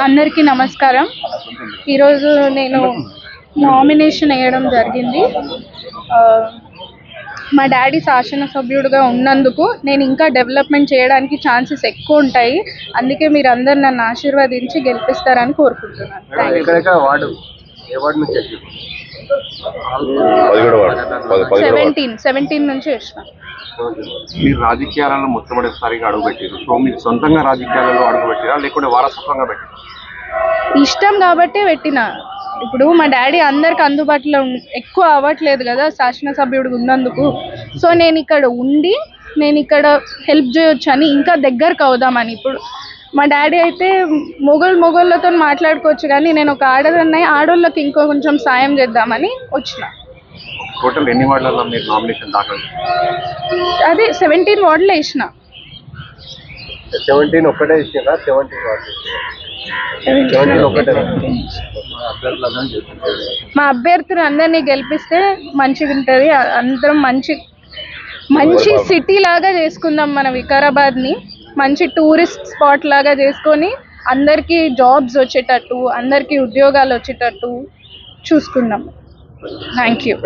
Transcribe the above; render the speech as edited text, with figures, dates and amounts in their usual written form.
అందరికీ నమస్కారం. ఈరోజు నేను నామినేషన్ వేయడం జరిగింది. మా డాడీ శాసనసభ్యుడిగా ఉన్నందుకు నేను ఇంకా డెవలప్మెంట్ చేయడానికి ఛాన్సెస్ ఎక్కువ ఉంటాయి. అందుకే మీరు అందరు నన్ను ఆశీర్వదించి గెలిపిస్తారని కోరుకుంటున్నాను. 17 నుంచి వచ్చిన. మీరు రాజకీయాలలో మొట్టమొదటిసారిగా అడుగుపెట్టారు. సో మీరు సొంతంగా రాజకీయాలలో అడుగుపెట్టారా లేకుంటే వారసత్వంగా పెట్టారా? ఇష్టం కాబట్టి పెట్టిన. ఇప్పుడు మా డాడీ అందరికి అందుబాటులో ఎక్కువ అవ్వట్లేదు కదా శాసనసభ్యుడు ఉన్నందుకు. సో నేను ఇక్కడ ఉండి నేను ఇక్కడ హెల్ప్ చేయొచ్చు అని, ఇంకా దగ్గరకు అవుదామని. ఇప్పుడు మా డాడీ అయితే మొగోళ్ళతో మాట్లాడుకోవచ్చు, కానీ నేను ఒక ఆడోళ్ళకి ఇంకో కొంచెం సాయం చేద్దామని వచ్చిన. టోటల్ ఎన్ని వార్డులలో మీరు నామినేషన్ దాఖలు? అదే 17 వార్డులో వేసిన. 17 ఒక్కటే ఇచ్చారా? 17 వార్డు మా అభ్యర్థులు అందరినీ గెలిపిస్తే మంచిగా ఉంటుంది. అందరం మంచి సిటీ లాగా చేసుకుందాం. మన వికారాబాద్ని మంచి టూరిస్ట్ స్పాట్ లాగా చేసుకొని అందరికీ జాబ్స్ వచ్చేటట్టు, అందరికీ ఉద్యోగాలు వచ్చేటట్టు చూసుకుందాం. Thank you.